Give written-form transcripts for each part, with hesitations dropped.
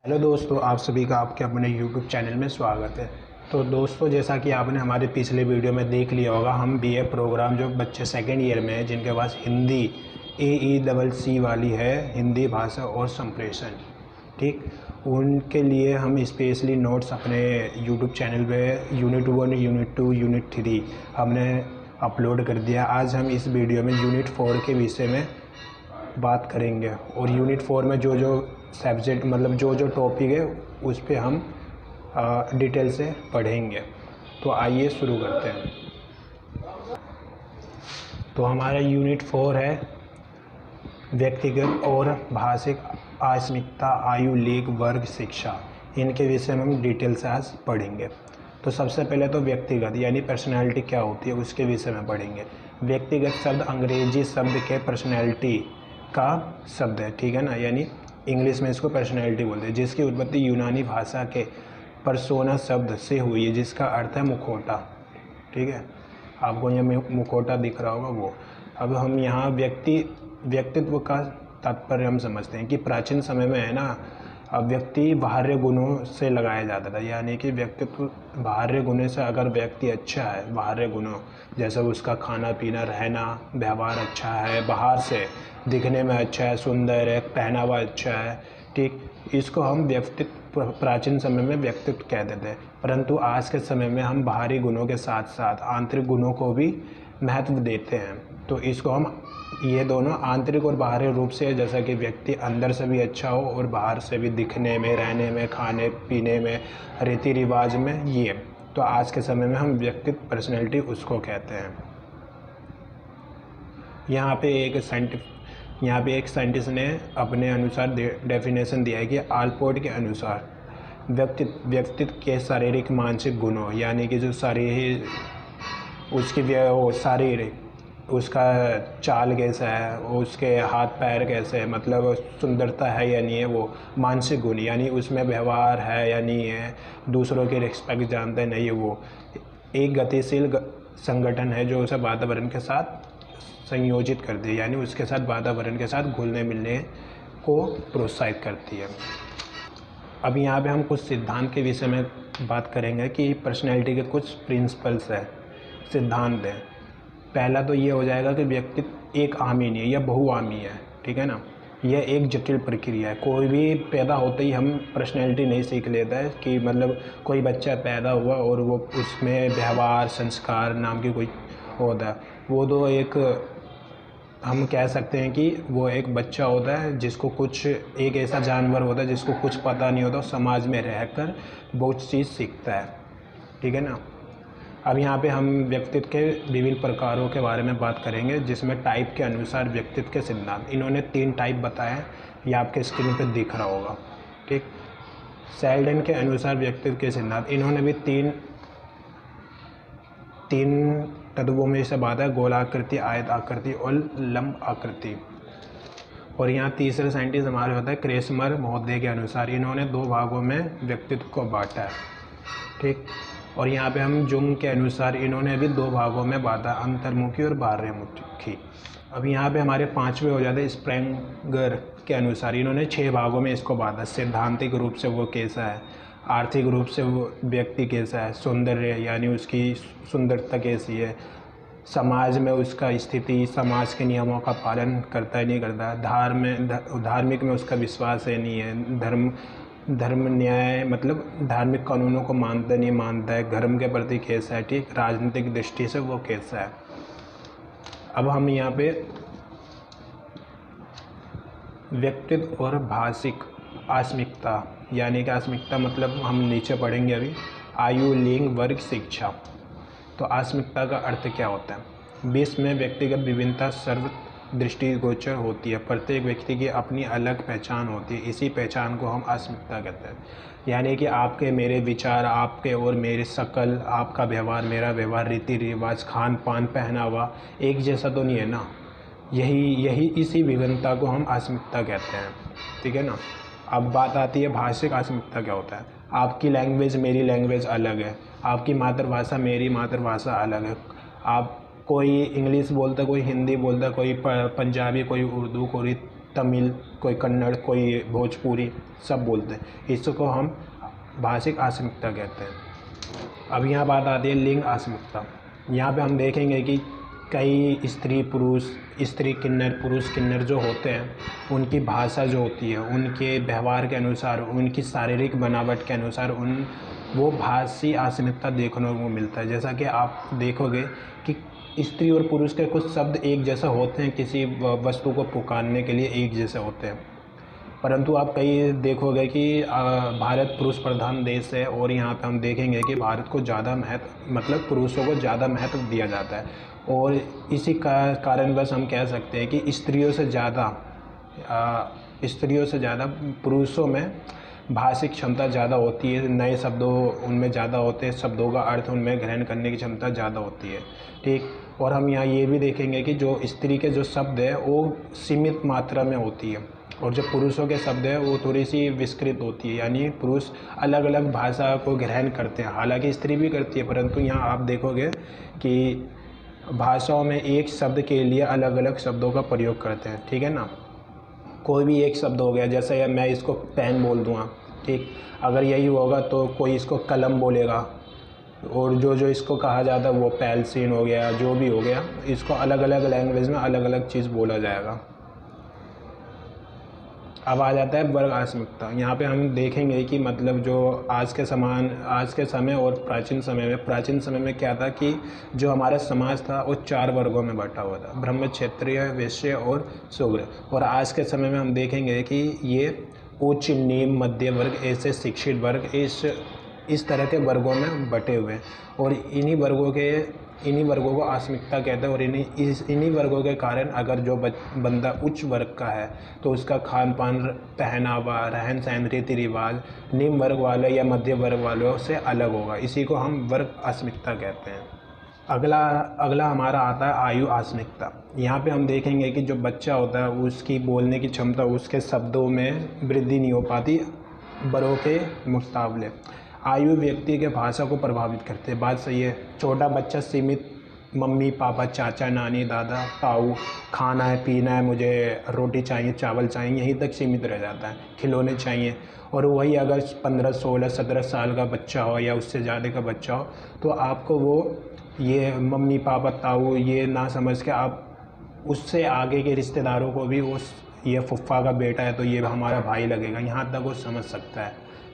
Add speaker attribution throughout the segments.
Speaker 1: Hello दोस्तों, आप सभी का आपके अपने यूट्यूब चैनल में स्वागत है। तो दोस्तों, जैसा कि आपने हमारे पिछले वीडियो में देख लिया होगा, हम बीए प्रोग्राम जो बच्चे सेकेंड ईयर में हैं जिनके पास हिंदी AECC वाली है, हिंदी भाषा और संप्रेषण, ठीक, उनके लिए हम स्पेशली नोट्स अपने यूट्यूब चैनल पे यूनिट 1, यूनिट 2, यूनिट 3 हमने अपलोड कर दिया। आज हम इस वीडियो में यूनिट 4 के विषय में बात करेंगे और यूनिट 4 में जो जो सब्जेक्ट मतलब जो जो टॉपिक है उस पे हम डिटेल से पढ़ेंगे। तो आइए शुरू करते हैं। तो हमारा यूनिट 4 है व्यक्तिगत और भाषिक अस्मिता, आयु, लिंग, वर्ग, शिक्षा। इनके विषय में हम डिटेल से आज पढ़ेंगे। तो सबसे पहले तो व्यक्तिगत यानी पर्सनैलिटी क्या होती है उसके विषय में पढ़ेंगे। व्यक्तिगत शब्द अंग्रेजी शब्द के पर्सनैलिटी का शब्द है, ठीक है ना, यानी इंग्लिश में इसको पर्सनैलिटी बोलते हैं, जिसकी उत्पत्ति यूनानी भाषा के पर्सोना शब्द से हुई है, जिसका अर्थ है मुखौटा। ठीक है, आपको यहाँ मुखौटा दिख रहा होगा वो। अब हम यहाँ व्यक्तित्व का तात्पर्य हम समझते हैं कि प्राचीन समय में है ना, व्यक्ति बाहरी गुणों से लगाया जाता था, यानी कि व्यक्तित्व बाहरी गुणों से, अगर व्यक्ति अच्छा है बाहरी गुणों जैसे उसका खाना पीना रहना व्यवहार अच्छा है, बाहर से दिखने में अच्छा है, सुंदर है, पहनावा अच्छा है, ठीक, इसको हम व्यक्तित्व प्राचीन समय में व्यक्तित्व कहते थे। परंतु आज के समय में हम बाहरी गुणों के साथ साथ आंतरिक गुणों को भी महत्व देते हैं। तो इसको हम ये दोनों आंतरिक और बाहरी रूप से, जैसा कि व्यक्ति अंदर से भी अच्छा हो और बाहर से भी दिखने में, रहने में, खाने पीने में, रीति रिवाज में, ये तो आज के समय में हम व्यक्तित्व पर्सनैलिटी उसको कहते हैं। यहाँ पे एक साइंटिस्ट ने अपने अनुसार डेफिनेशन दिया है कि आलपोर्ट के अनुसार व्यक्तित्व के शारीरिक मानसिक गुणों, यानी कि जो शारीरिक उसकी शारीरिक उसका चाल कैसा है, उसके हाथ पैर कैसे है, मतलब सुंदरता है या नहीं है, वो मानसिक गुण यानी उसमें व्यवहार है या नहीं है, दूसरों की रिस्पेक्ट जानते नहीं है, वो एक गतिशील संगठन है जो उसे वातावरण के साथ संयोजित करती है, यानी उसके साथ वातावरण के साथ घुलने मिलने को प्रोत्साहित करती है। अब यहाँ पे हम कुछ सिद्धांत के विषय में बात करेंगे कि पर्सनैलिटी के कुछ प्रिंसिपल्स है, सिद्धांत है। पहला तो ये हो जाएगा कि व्यक्तित्व एक आमी नहीं है, यह बहुआमी है, ठीक है ना, यह एक जटिल प्रक्रिया है। कोई भी पैदा होते ही हम पर्सनैलिटी नहीं सीख लेता है कि मतलब कोई बच्चा पैदा हुआ और वो उसमें व्यवहार संस्कार नाम की कोई होता है, वो तो एक हम कह सकते हैं कि वो एक बच्चा होता है जिसको कुछ, एक ऐसा जानवर होता है जिसको कुछ पता नहीं होता, समाज में रहकर बहुत चीज़ सीखता है, ठीक है ना। अब यहाँ पे हम व्यक्तित्व के विभिन्न प्रकारों के बारे में बात करेंगे, जिसमें टाइप के अनुसार व्यक्तित्व के सिद्धांत, इन्होंने 3 टाइप बताए हैं, ये आपके स्क्रीन पे दिख रहा होगा, ठीक। सेल्डन के अनुसार व्यक्तित्व के सिद्धांत, इन्होंने भी तीन तत्वों में से बात है, गोलाकृति, आयत आकृति और लंब आकृति। और यहाँ तीसरे साइंटिस्ट हमारे होता है क्रेसमर महोदय के अनुसार, इन्होंने 2 भागों में व्यक्तित्व को बांटा है, ठीक। और यहाँ पे हम जुंग के अनुसार, इन्होंने भी 2 भागों में बांटा, अंतर्मुखी और बाह्यमुखी। अब यहाँ पे हमारे 5वें हो जाते हैं स्प्रेंगर के अनुसार, इन्होंने 6 भागों में इसको बांटा। सैद्धांतिक रूप से वो कैसा है, आर्थिक रूप से वो व्यक्ति कैसा है, सौंदर्य यानी उसकी सुंदरता कैसी है, समाज में उसका स्थिति, समाज के नियमों का पालन करता है नहीं करता, धार्मिक में उसका विश्वास है नहीं है, धर्म न्याय मतलब धार्मिक कानूनों को मानता नहीं मानता है, धर्म के प्रति कैसा है, ठीक, राजनीतिक दृष्टि से वो कैसा है। अब हम यहाँ पे व्यक्तित्व और भाषिक अस्मिता, यानी कि अस्मिता मतलब हम नीचे पढ़ेंगे अभी, आयु, लिंग, वर्ग, शिक्षा। तो अस्मिता का अर्थ क्या होता है। विश्व में व्यक्तिगत विभिन्नता सर्व दृष्टिगोचर होती है, प्रत्येक व्यक्ति की अपनी अलग पहचान होती है, इसी पहचान को हम अस्मिता कहते हैं। यानी कि आपके मेरे विचार, आपके और मेरे शकल, आपका व्यवहार मेरा व्यवहार, रीति रिवाज, खान पान, पहनावा एक जैसा तो नहीं है ना, यही इसी विभिन्नता को हम अस्मिता कहते हैं, ठीक है ना। अब बात आती है भाषिक अस्मिता क्या होता है। आपकी लैंग्वेज मेरी लैंग्वेज अलग है, आपकी मातृभाषा मेरी मातृभाषा अलग है, आप कोई इंग्लिश बोलता, कोई हिंदी बोलता, कोई पंजाबी, कोई उर्दू, कोई तमिल, कोई कन्नड़, कोई भोजपुरी, सब बोलते हैं। इसको हम भाषिक आस्मिकता कहते हैं। अब यहाँ बात आती है लिंग आस्मिकता। यहाँ पे हम देखेंगे कि कई स्त्री पुरुष, स्त्री किन्नर, पुरुष किन्नर जो होते हैं, उनकी भाषा जो होती है, उनके व्यवहार के अनुसार, उनकी शारीरिक बनावट के अनुसार वो भाषी आस्मिकता देखने को मिलता है। जैसा कि आप देखोगे कि स्त्री और पुरुष के कुछ शब्द एक जैसे होते हैं, किसी वस्तु को पुकारने के लिए एक जैसे होते हैं, परंतु आप कई देखोगे कि भारत पुरुष प्रधान देश है और यहाँ पे हम देखेंगे कि भारत को ज़्यादा महत्व, मतलब पुरुषों को ज़्यादा महत्व दिया जाता है। और इसी कारणवश हम कह सकते हैं कि स्त्रियों से ज़्यादा पुरुषों में भाषिक क्षमता ज़्यादा होती है, नए शब्दों उनमें ज़्यादा होते हैं, शब्दों का अर्थ उनमें ग्रहण करने की क्षमता ज़्यादा होती है। ठीक, और हम यहाँ ये भी देखेंगे कि जो स्त्री के जो शब्द है वो सीमित मात्रा में होती है और जो पुरुषों के शब्द है वो थोड़ी सी विस्तृत होती है, यानी पुरुष अलग अलग भाषा को ग्रहण करते हैं, हालांकि स्त्री भी करती है, परंतु यहाँ आप देखोगे कि भाषाओं में एक शब्द के लिए अलग अलग शब्दों का प्रयोग करते हैं। ठीक है ना, कोई भी एक शब्द हो गया, जैसे मैं इसको पेन बोल दूँगा, ठीक, अगर यही होगा तो कोई इसको कलम बोलेगा, और जो इसको कहा जाता है वो पेंसिल हो गया, जो भी हो गया, इसको अलग अलग लैंग्वेज में अलग अलग चीज़ बोला जाएगा। अब आ जाता है वर्ग आस्मिकता। यहाँ पे हम देखेंगे कि मतलब जो आज के समय और प्राचीन समय में क्या था कि जो हमारा समाज था वो 4 वर्गों में बंटा हुआ था, ब्रह्म, क्षत्रिय, वैश्य और शूद्र। और आज के समय में हम देखेंगे कि ये उच्च, निम्न, मध्य वर्ग, ऐसे शिक्षित वर्ग इस तरह के वर्गों में बटे हुए हैं। और इन्हीं वर्गों को आस्मिकता कहते हैं। और इन्हीं वर्गों के कारण अगर जो बंदा उच्च वर्ग का है तो उसका खान पान, पहनावा, रहन सहन, रीति रिवाज निम्न वर्ग वाले या मध्य वर्ग वालों से अलग होगा। इसी को हम वर्ग आस्मिकता कहते हैं। अगला हमारा आता है आयु आस्मिकता। यहाँ पे हम देखेंगे कि जो बच्चा होता है उसकी बोलने की क्षमता, उसके शब्दों में वृद्धि नहीं हो पाती बड़ों के मुकाबले। आयु व्यक्ति के भाषा को प्रभावित करते हैं, बात सही है। छोटा बच्चा सीमित मम्मी पापा, चाचा, नानी, दादा, ताऊ, खाना है, पीना है, मुझे रोटी चाहिए, चावल चाहिए, यहीं तक सीमित रह जाता है, खिलौने चाहिए। और वही अगर 15, 16, 17 साल का बच्चा हो या उससे ज़्यादा का बच्चा हो तो आपको वो ये मम्मी पापा, ताऊ ये ना समझ के आप उससे आगे के रिश्तेदारों को भी ये फुफ्फा का बेटा है तो ये हमारा भाई लगेगा, यहाँ तक वो समझ सकता है।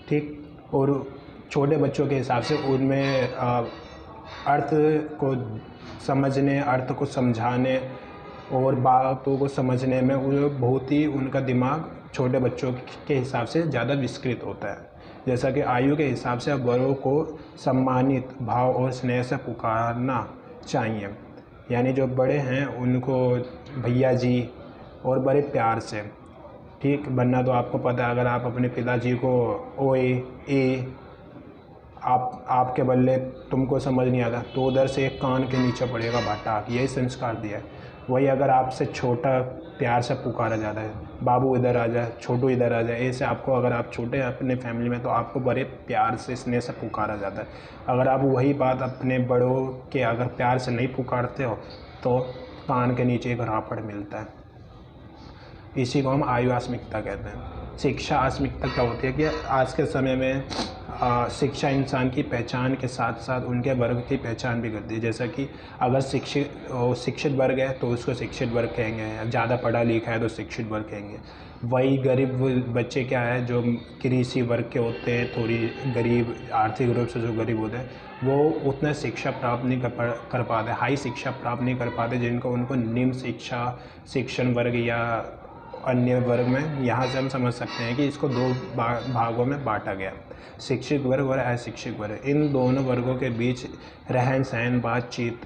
Speaker 1: ठीक, और छोटे बच्चों के हिसाब से उनमें अर्थ को समझने, अर्थ को समझाने और बातों को समझने में वो बहुत ही, उनका दिमाग छोटे बच्चों के हिसाब से ज़्यादा विस्तृत होता है। जैसा कि आयु के हिसाब से बड़ों को सम्मानित भाव और स्नेह से पुकारना चाहिए, यानी जो बड़े हैं उनको भैया जी और बड़े प्यार से। ठीक, वरना तो आपको पता है अगर आप अपने पिताजी को ओए, ए, आपके बल्ले तुमको समझ नहीं आता तो उधर से एक कान के नीचे पड़ेगा भाटा, यही संस्कार दिया है। वही अगर आपसे छोटा प्यार से पुकारा जाता है, बाबू इधर आ जाए, छोटू इधर आ जाए, ऐसे आपको, अगर आप छोटे हैं अपने फैमिली में तो आपको बड़े प्यार से, स्नेह से पुकारा जाता है। अगर आप वही बात अपने बड़ों के अगर प्यार से नहीं पुकारते हो तो कान के नीचे एक रापड़ मिलता है। इसी को हम आयु आस्मिकता कहते हैं। शिक्षा आस्मिकता क्या होती है कि आज के समय में शिक्षा इंसान की पहचान के साथ साथ उनके वर्ग की पहचान भी करती है। जैसा कि अगर शिक्षित वर्ग है तो उसको शिक्षित वर्ग कहेंगे, ज़्यादा पढ़ा लिखा है तो शिक्षित वर्ग कहेंगे। वही गरीब बच्चे क्या है जो कृषि वर्ग के होते हैं, थोड़ी गरीब, आर्थिक रूप से जो गरीब होते हैं वो उतना शिक्षा प्राप्त नहीं कर पाते, हाई शिक्षा प्राप्त नहीं कर पाते, जिनको उनको निम्न शिक्षण वर्ग या अन्य वर्ग में। यहाँ से हम समझ सकते हैं कि इसको 2 भागों में बांटा गया, शिक्षित वर्ग और अशिक्षित वर्ग। इन दोनों वर्गों के बीच रहन सहन, बातचीत,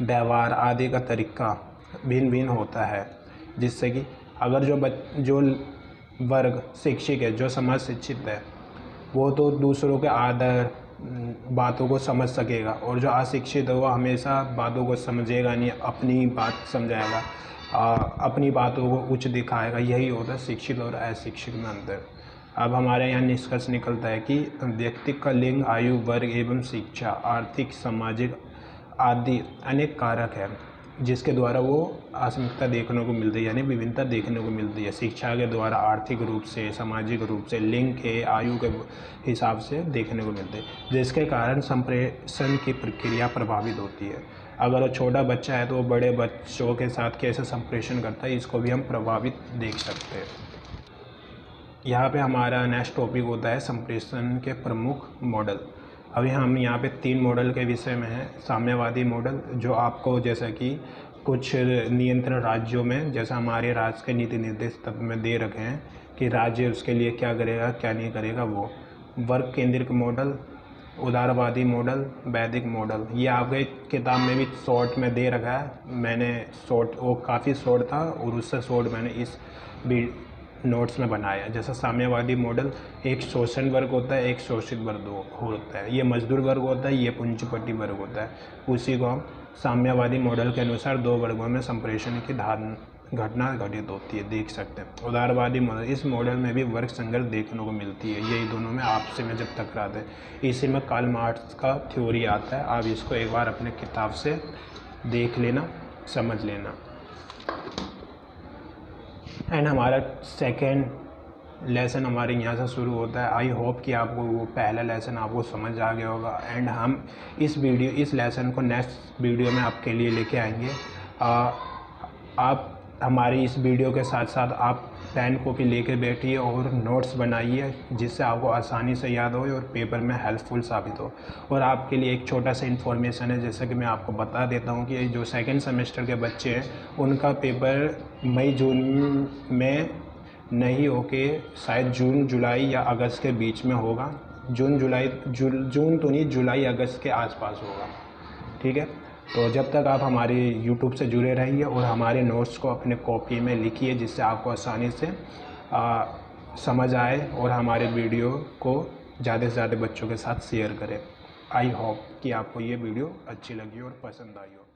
Speaker 1: व्यवहार आदि का तरीका भिन्न भिन्न होता है, जिससे कि अगर जो वर्ग शिक्षित है, जो समाज शिक्षित है, वो तो दूसरों के आदर, बातों को समझ सकेगा, और जो अशिक्षित है वो हमेशा बातों को समझेगा नहीं, अपनी बात समझाएगा, अपनी बातों को उच्च दिखाएगा। यही होता है शिक्षित और अशिक्षित में अंतर। अब हमारे यहाँ निष्कर्ष निकलता है कि व्यक्ति का लिंग, आयु, वर्ग एवं शिक्षा, आर्थिक, सामाजिक आदि अनेक कारक हैं जिसके द्वारा वो असमानता देखने को मिलती है, यानी विभिन्नता देखने को मिलती है। शिक्षा के द्वारा आर्थिक रूप से, सामाजिक रूप से, लिंग के, आयु के हिसाब से देखने को मिलते हैं, जिसके कारण संप्रेषण की प्रक्रिया प्रभावित होती है। अगर वो छोटा बच्चा है तो वो बड़े बच्चों के साथ कैसे संप्रेषण करता है, इसको भी हम प्रभावित देख सकते हैं। यहाँ पे हमारा नेक्स्ट टॉपिक होता है संप्रेषण के प्रमुख मॉडल। अभी हम यहाँ पे 3 मॉडल के विषय में हैं। साम्यवादी मॉडल, जो आपको जैसा कि कुछ नियंत्रण राज्यों में, जैसा हमारे राज्य के नीति निर्देश तत्व में दे रखे हैं कि राज्य उसके लिए क्या करेगा क्या नहीं करेगा, वो वर्ग केंद्रित मॉडल, उदारवादी मॉडल, वैदिक मॉडल। ये आपके किताब में भी शॉर्ट में दे रखा है। मैंने शॉर्ट, वो काफ़ी शॉर्ट था और उससे शॉर्ट मैंने इस भी नोट्स में बनाया। जैसा साम्यवादी मॉडल, एक शोषण वर्ग होता है, एक शोषित वर्ग होता है। ये मजदूर वर्ग होता है, ये पूंजीपति वर्ग होता है। उसी को हम साम्यवादी मॉडल के अनुसार 2 वर्गों में संप्रेषण की घटना घटित होती है, देख सकते हैं। उदारवादी मॉडल, इस मॉडल में भी वर्ग संघर्ष देखने को मिलती है। यही दोनों में आपसे में जब टकराते हैं, इसी में कार्ल मार्क्स का थ्योरी आता है। आप इसको एक बार अपने किताब से देख लेना, समझ लेना। एंड हमारा सेकेंड लेसन हमारे यहाँ से शुरू होता है। आई होप कि आपको वो पहला लेसन आपको समझ आ गया होगा। एंड हम इस लेसन को नेक्स्ट वीडियो में आपके लिए लेके आएंगे। आप हमारी इस वीडियो के साथ साथ आप पेन कॉपी लेके बैठिए और नोट्स बनाइए, जिससे आपको आसानी से याद हो और पेपर में हेल्पफुल साबित हो। और आपके लिए एक छोटा सा इन्फॉर्मेशन है, जैसे कि मैं आपको बता देता हूँ कि जो सेकंड सेमेस्टर के बच्चे हैं उनका पेपर मई जून में नहीं होके शायद जून जुलाई या अगस्त के बीच में होगा। जून तो नहीं, जुलाई अगस्त के आसपास होगा। ठीक है, तो जब तक आप हमारे YouTube से जुड़े रहिए और हमारे नोट्स को अपने कॉपी में लिखिए, जिससे आपको आसानी से समझ आए, और हमारे वीडियो को ज़्यादा से ज़्यादा बच्चों के साथ शेयर करें। आई होप कि आपको ये वीडियो अच्छी लगी और पसंद आई हो।